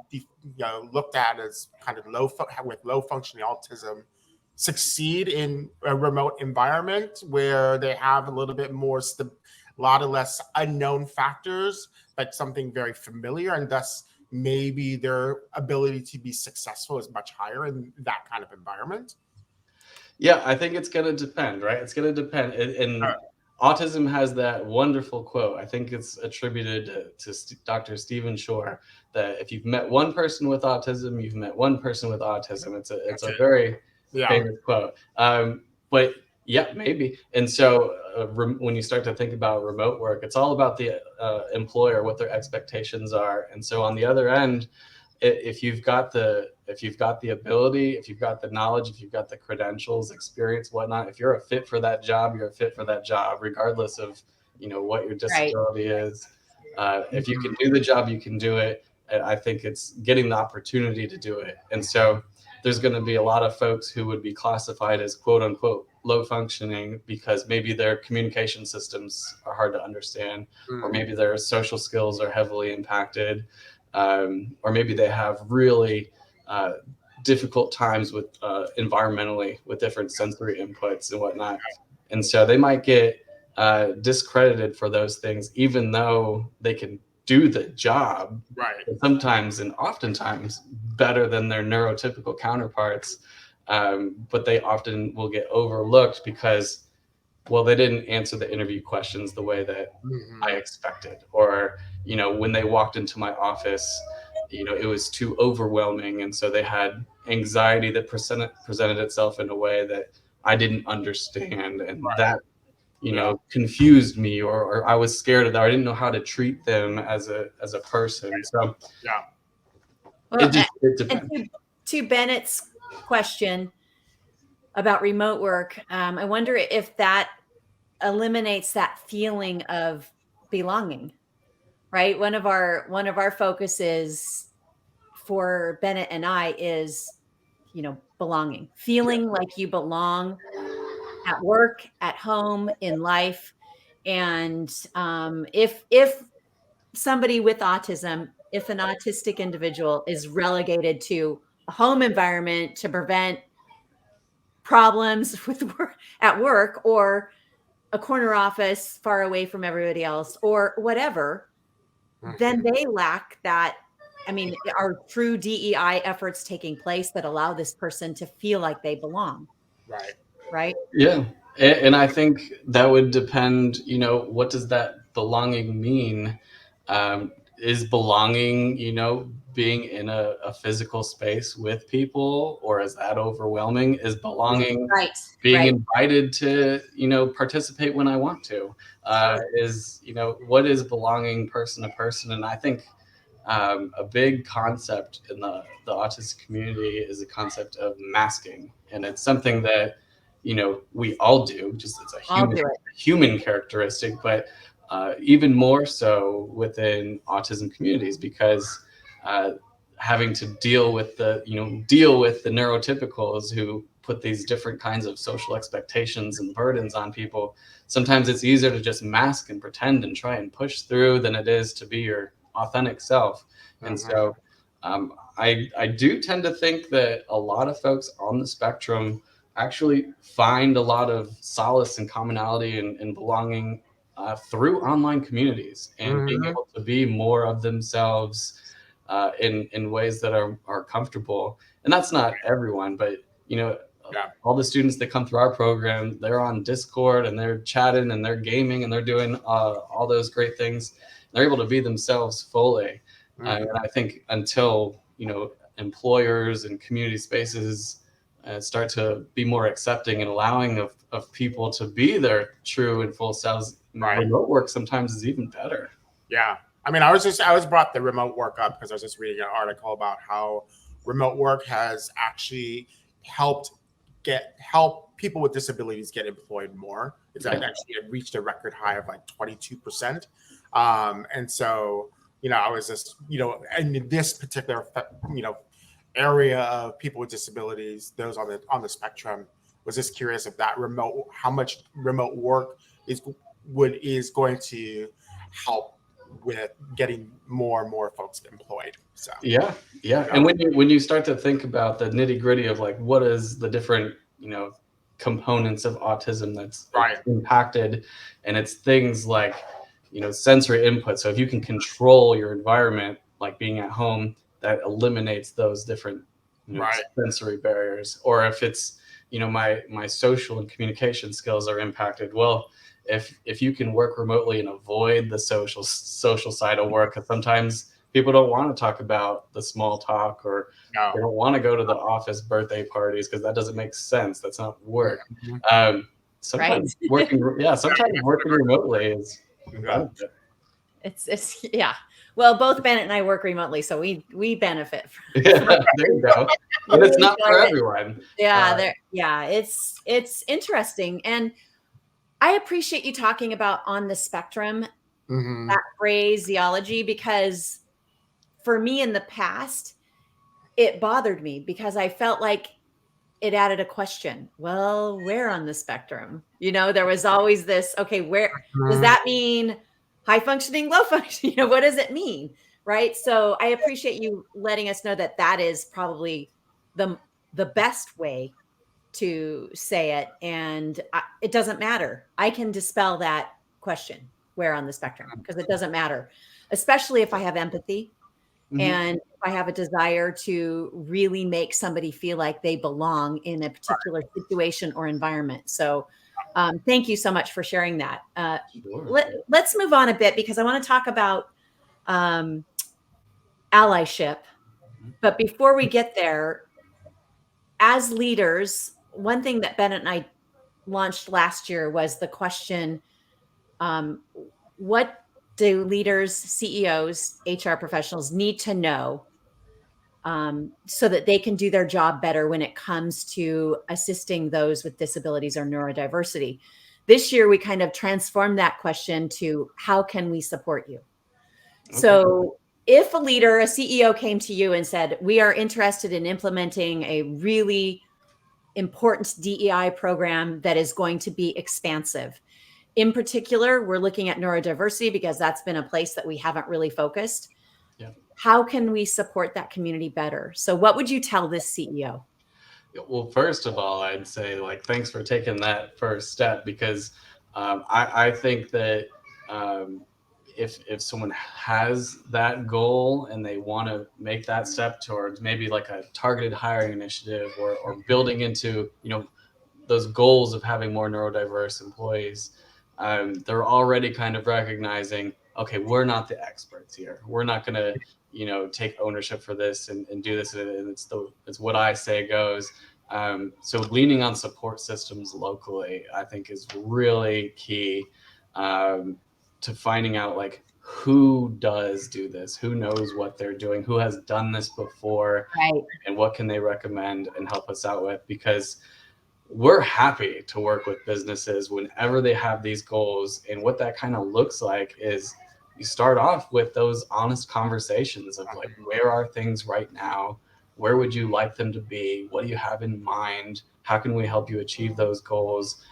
looked at as kind of low functioning autism succeed in a remote environment where they have a little bit more a lot of less unknown factors, but something very familiar, and thus maybe their ability to be successful is much higher in that kind of environment? Yeah, I think it's going to depend, right? It's going to depend. And autism has that wonderful quote. I think it's attributed to Dr. Stephen Shore, that if you've met one person with autism, you've met one person with autism. It's a very famous quote. But yeah, maybe. And so when you start to think about remote work, it's all about the employer, what their expectations are. And so on the other end, if you've got the ability, if you've got the knowledge, if you've got the credentials, experience, whatnot, if you're a fit for that job, you're a fit for that job, regardless of what your disability is. If you can do the job, you can do it. And I think it's getting the opportunity to do it. And so there's going to be a lot of folks who would be classified as quote unquote low functioning because maybe their communication systems are hard to understand, or maybe their social skills are heavily impacted. Or maybe they have really difficult times with environmentally with different sensory inputs and whatnot. And so they might get discredited for those things, even though they can do the job, sometimes and oftentimes better than their neurotypical counterparts. But they often will get overlooked because, well, they didn't answer the interview questions the way that I expected. Or, when they walked into my office, it was too overwhelming. And so they had anxiety that presented itself in a way that I didn't understand. And that, confused me, or I was scared of that. I didn't know how to treat them as a person. So well, it depends. And to Bennett's question about remote work, I wonder if that eliminates that feeling of belonging, right? One of our focuses for Bennett and I is, belonging, feeling like you belong at work, at home, in life. And if somebody with autism, if an autistic individual is relegated to a home environment to prevent problems at work, or a corner office far away from everybody else, or whatever, then they lack that. I mean, are true DEI efforts taking place that allow this person to feel like they belong? Right. Right. Yeah. And I think that would depend, you know, what does that belonging mean? Is belonging, you know, being in a physical space with people, or is that overwhelming? Is belonging being invited to, you know, participate when I want to? Is, you know, what is belonging person to person? And I think a big concept in the autistic community is the concept of masking. And it's something that, you know, we all do, just it's a human characteristic, but even more so within autism communities, because having to deal with the neurotypicals who put these different kinds of social expectations and burdens on people. Sometimes it's easier to just mask and pretend and try and push through than it is to be your authentic self. And so I do tend to think that a lot of folks on the spectrum actually find a lot of solace and commonality and belonging through online communities and being able to be more of themselves in ways that are comfortable. And that's not everyone, but you know, all the students that come through our program, they're on Discord and they're chatting and they're gaming and they're doing all those great things. They're able to be themselves fully. And I think until, you know, employers and community spaces start to be more accepting and allowing of people to be their true and full selves, remote work sometimes is even better. Yeah. I mean, I was brought the remote work up because I was just reading an article about how remote work has actually helped people with disabilities get employed more. It's actually reached a record high of like 22%. And so, you know, I was just, you know, in this particular, you know, area of people with disabilities, those on the spectrum, was just curious if that how much remote work is going to help with getting more and more folks employed. So yeah. And when you start to think about the nitty gritty of like what is the different, you know, components of autism that's impacted, and it's things like, you know, sensory input. So if you can control your environment, like being at home, that eliminates those different, you know, sensory barriers. Or if it's, you know, my social and communication skills are impacted. Well, if you can work remotely and avoid the social side of work, because sometimes people don't want to talk about the small talk, or they don't want to go to the office birthday parties because that doesn't make sense. That's not work. Sometimes working remotely is a benefit. It's well, both Bennett and I work remotely, so we benefit from there you go. But it's not for everyone. It's interesting, and I appreciate you talking about on the spectrum, that phraseology, because for me in the past, it bothered me because I felt like it added a question. Well, where on the spectrum? You know, there was always this, okay, where does that mean? High functioning, low functioning? You know, what does it mean? Right. So I appreciate you letting us know that that is probably the best way to say it. And it doesn't matter. I can dispel that question, where on the spectrum, because it doesn't matter, especially if I have empathy and if I have a desire to really make somebody feel like they belong in a particular situation or environment. So thank you so much for sharing that. Let's move on a bit, because I want to talk about allyship. But before we get there, as leaders, one thing that Bennett and I launched last year was the question, what do leaders, CEOs, HR professionals need to know so that they can do their job better when it comes to assisting those with disabilities or neurodiversity? This year, we kind of transformed that question to, how can we support you? Okay. So if a leader, a CEO came to you and said, we are interested in implementing a really important DEI program that is going to be expansive. In particular, we're looking at neurodiversity because that's been a place that we haven't really focused. Yeah. How can we support that community better? So what would you tell this CEO? Well, first of all, I'd say, like, thanks for taking that first step, because I think that if someone has that goal and they want to make that step towards maybe like a targeted hiring initiative or building into, you know, those goals of having more neurodiverse employees, they're already kind of recognizing, okay, we're not the experts here. We're not going to, take ownership for this and do this. And it's what I say goes. So leaning on support systems locally, I think, is really key to finding out like who does do this, who knows what they're doing, who has done this before, right, and what can they recommend and help us out with, because we're happy to work with businesses whenever they have these goals. And what that kind of looks like is you start off with those honest conversations of like, where are things right now? Where would you like them to be? What do you have in mind? How can we help you achieve those goals?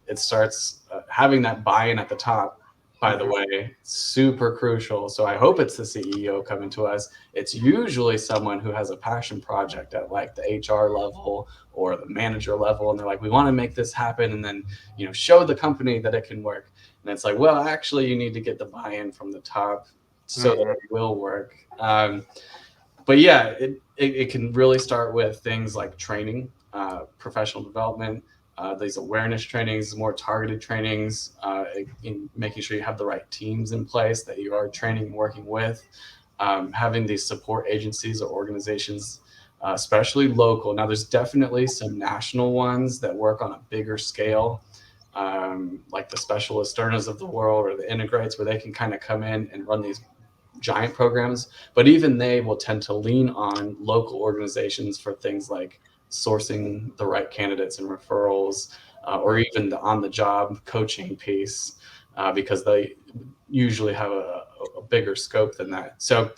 It starts having that buy-in at the top, by the way, super crucial. So I hope it's the CEO coming to us. It's usually someone who has a passion project at like the HR level or the manager level. And they're like, we want to make this happen. And then, show the company that it can work. And it's like, well, actually, you need to get the buy-in from the top so that it will work. But yeah, it can really start with things like training, professional development, these awareness trainings, more targeted trainings, in making sure you have the right teams in place that you are training and working with, having these support agencies or organizations, especially local. Now, there's definitely some national ones that work on a bigger scale, like the Specialist Sternas of the world or the Integrates, where they can kind of come in and run these giant programs. But even they will tend to lean on local organizations for things like sourcing the right candidates and referrals, or even the on-the-job coaching piece, because they usually have a bigger scope than that. So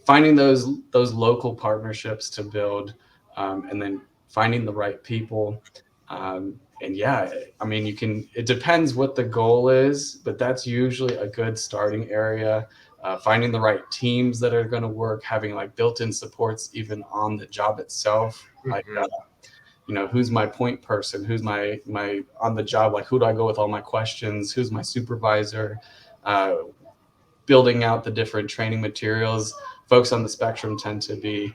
finding those local partnerships to build, and then finding the right people. And yeah, I mean, it depends what the goal is, but that's usually a good starting area. Finding the right teams that are going to work, having like built-in supports even on the job itself. Like, who's my point person? Who's my on the job? Like, who do I go with all my questions? Who's my supervisor? Building out the different training materials. Folks on the spectrum tend to be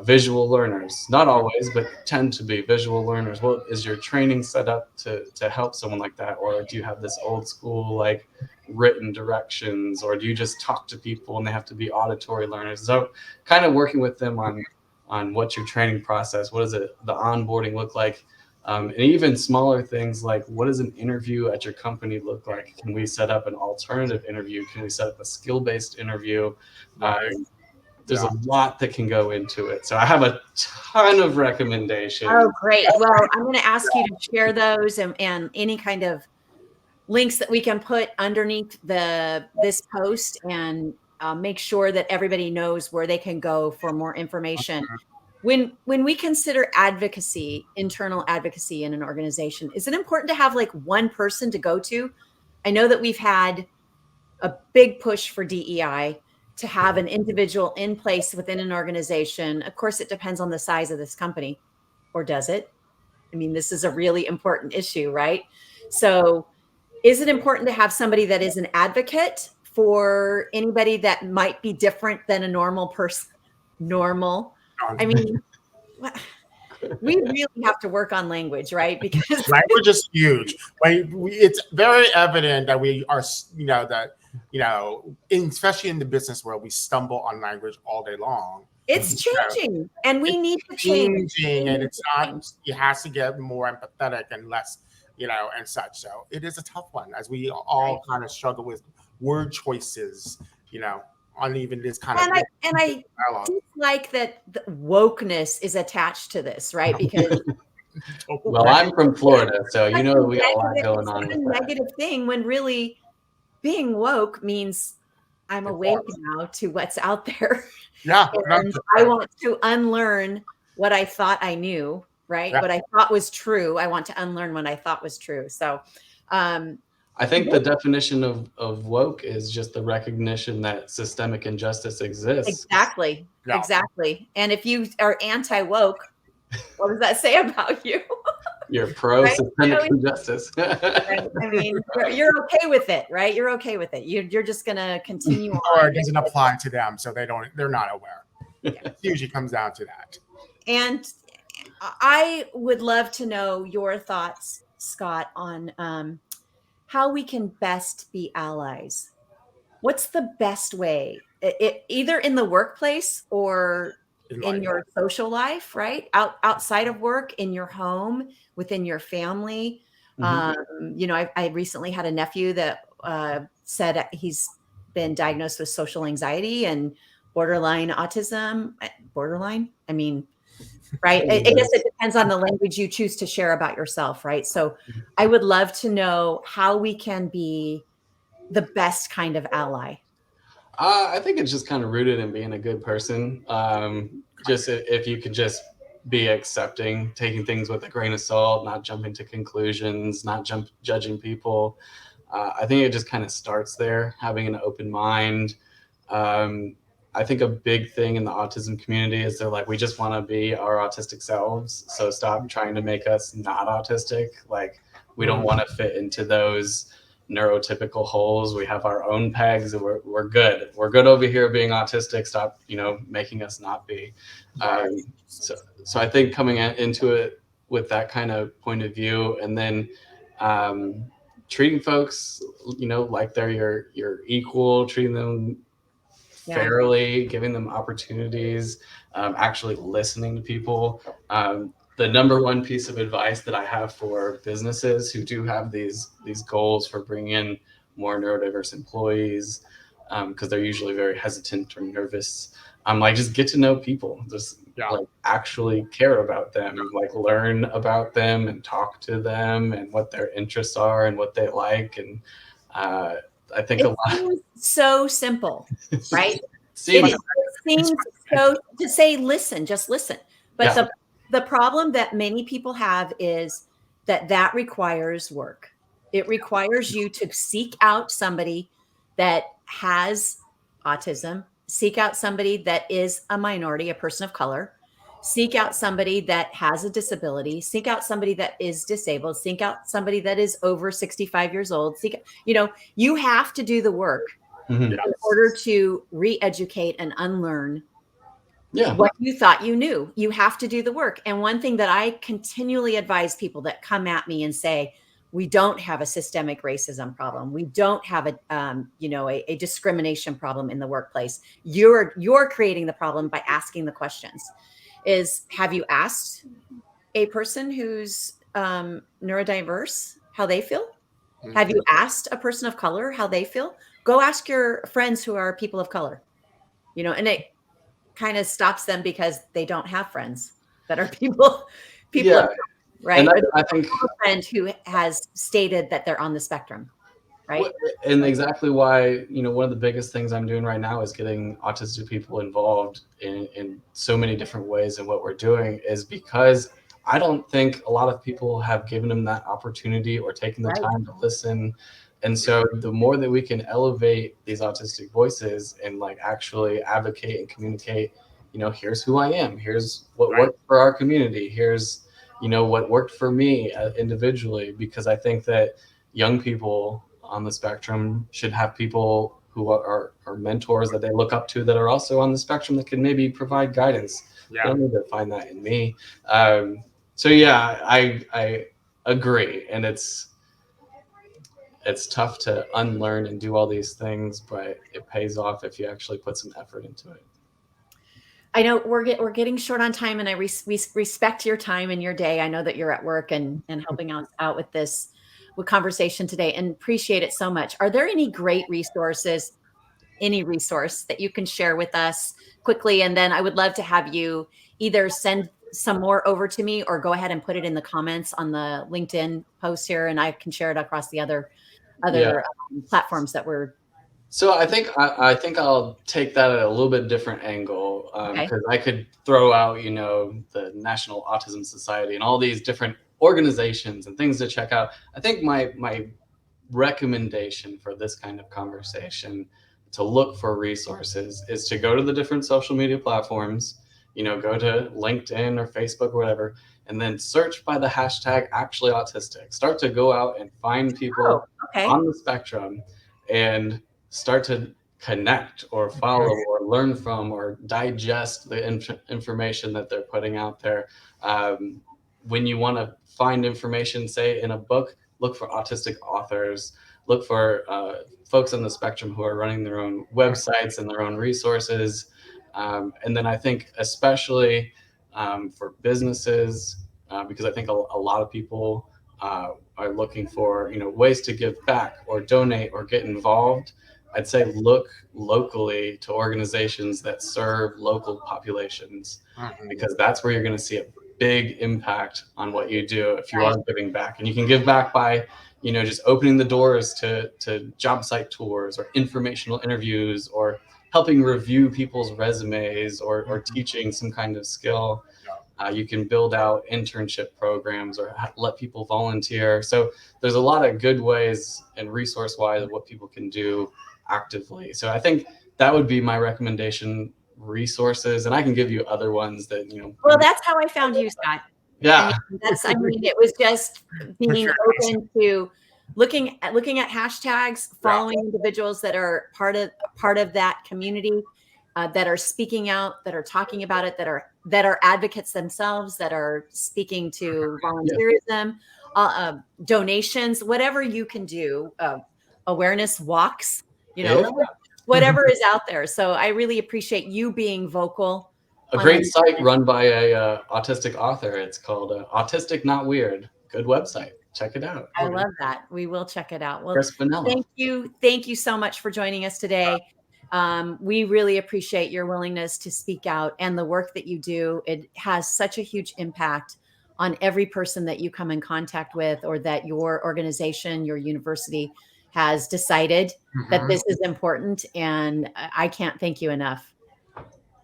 visual learners, not always, but tend to be visual learners. Well, is your training set up to help someone like that? Or do you have this old school, like written directions, or do you just talk to people and they have to be auditory learners? So kind of working with them on what's your training process? What does the onboarding look like? And even smaller things like, what does an interview at your company look like? Can we set up an alternative interview? Can we set up a skill-based interview? There's a lot that can go into it. So I have a ton of recommendations. Oh, great. Well, I'm going to ask you to share those and any kind of links that we can put underneath this post, and make sure that everybody knows where they can go for more information. When we consider advocacy, internal advocacy in an organization, is it important to have like one person to go to? I know that we've had a big push for DEI to have an individual in place within an organization. Of course, it depends on the size of this company, or does it? I mean, this is a really important issue, right? So is it important to have somebody that is an advocate for anybody that might be different than a normal person? I mean, we really have to work on language, right? Because language is huge. It's very evident that we are, especially in the business world, we stumble on language all day long. It's changing, and we need to change. And it's not. It has to get more empathetic and less, and such. So it is a tough one, as we all kind of struggle with word choices, on even this kind of. And I dislike that the wokeness is attached to this, right? Because well, I'm from Florida, so we got a lot going on. It's a negative thing, when really being woke means I'm awake now to what's out there. Yeah. And I want to unlearn what I thought I knew, right? Yeah. What I thought was true. I want to unlearn what I thought was true. So I think the definition of woke is just the recognition that systemic injustice exists. Exactly. Yeah. Exactly. And if you are anti-woke, what does that say about you? You're pro-systemic injustice. Right? I mean, you're okay with it, right? You're okay with it. You're just going to continue on. Or it doesn't apply to them, so they're not aware. Yeah. It usually comes down to that. And I would love to know your thoughts, Scott, on how we can best be allies. What's the best way, either in the workplace or in your social life, right? Outside of work, in your home, within your family. You know, I recently had a nephew that said he's been diagnosed with social anxiety and borderline autism. Borderline? I mean, right? I guess it depends on the language you choose to share about yourself, right? So I would love to know how we can be the best kind of ally. I think it's just kind of rooted in being a good person. Just if you could just be accepting, taking things with a grain of salt, not jumping to conclusions, not judging people. I think it just kind of starts there, having an open mind. I think a big thing in the autism community is they're like, we just want to be our autistic selves. So stop trying to make us not autistic. Like, we don't want to fit into those neurotypical holes. We have our own pegs, and we're good. We're good over here being autistic. Stop, making us not be. So I think coming into it with that kind of point of view, and then treating folks, like they're your equal, treating them fairly, giving them opportunities, actually listening to people. The number one piece of advice that I have for businesses who do have these goals for bringing in more neurodiverse employees, because they're usually very hesitant or nervous, like, just get to know people, just like actually care about them, like learn about them and talk to them and what their interests are and what they like. And I think a lot. So simple, right? It seems so to say, listen, just listen. But the problem that many people have is that requires work. It requires you to seek out somebody that has autism, seek out somebody that is a minority, a person of color, seek out somebody that has a disability, seek out somebody that is disabled, seek out somebody that is over 65 years old. You have to do the work in order to re-educate and unlearn what you thought you knew. You have to do the work. And one thing that I continually advise people that come at me and say, we don't have a systemic racism problem, we don't have a discrimination problem in the workplace, you're creating the problem by asking the questions, is, have you asked a person who's neurodiverse how they feel? Have you asked a person of color how they feel? Go ask your friends who are people of color, and it kind of stops them because they don't have friends that are people of color, right? And I think a friend who has stated that they're on the spectrum, right? And exactly why, one of the biggest things I'm doing right now is getting autistic people involved in so many different ways in what we're doing, is because I don't think a lot of people have given them that opportunity or taken the time to listen. And so the more that we can elevate these autistic voices and like actually advocate and communicate, here's who I am, here's what worked for our community, here's, what worked for me individually, because I think that young people on the spectrum should have people who are mentors that they look up to that are also on the spectrum that can maybe provide guidance. They don't need to find that in me. So yeah, I agree. And it's tough to unlearn and do all these things, but it pays off if you actually put some effort into it. I know we're getting short on time, and I respect your time and your day. I know that you're at work and helping us out with this conversation today, and appreciate it so much. Are there any great resources, any resource that you can share with us quickly? And then I would love to have you either send some more over to me or go ahead and put it in the comments on the LinkedIn post here, and I can share it across the other platforms that we're. So I think I'll take that at a little bit different angle, because I could throw out, the National Autism Society and all these different organizations and things to check out. I think my recommendation for this kind of conversation to look for resources is to go to the different social media platforms, go to LinkedIn or Facebook or whatever, and then search by the hashtag actually autistic. Start to go out and find people on the spectrum and start to connect or follow or learn from or digest the information that they're putting out there. When you want to find information, say in a book, look for autistic authors, look for folks on the spectrum who are running their own websites and their own resources. And then I think especially for businesses, because I think a lot of people are looking for, ways to give back or donate or get involved. I'd say look locally to organizations that serve local populations, because that's where you're going to see a big impact on what you do if you are giving back. And you can give back by, just opening the doors to job site tours or informational interviews, or helping review people's resumes, or teaching some kind of skill. You can build out internship programs or let people volunteer. So there's a lot of good ways and resource-wise of what people can do actively. So I think that would be my recommendation, resources. And I can give you other ones that, Well, that's how I found you, Scott. Yeah. It was just being open to looking at hashtags, following individuals that are part of that community, that are speaking out, that are talking about it, that are advocates themselves, that are speaking to volunteerism, donations, whatever you can do, awareness walks, whatever is out there. So I really appreciate you being vocal. A great site run by a autistic author. It's called Autistic Not Weird. Good website. Check it out. I love that. We will check it out. Well, Chris Vanilla. Thank you so much for joining us today. We really appreciate your willingness to speak out and the work that you do. It has such a huge impact on every person that you come in contact with, or that your organization, your university has decided that this is important. And I can't thank you enough.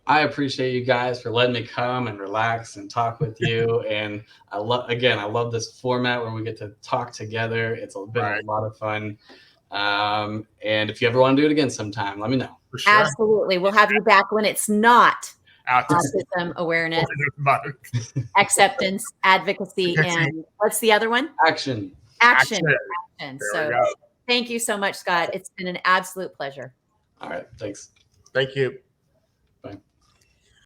I appreciate you guys for letting me come and relax and talk with you. And I love this format where we get to talk together. It's been a lot of fun. And if you ever want to do it again sometime, let me know. Sure. Absolutely. We'll have you back when it's not autism awareness, acceptance, advocacy, and what's the other one? Action. So thank you so much, Scott. It's been an absolute pleasure. All right. Thanks. Thank you. Bye.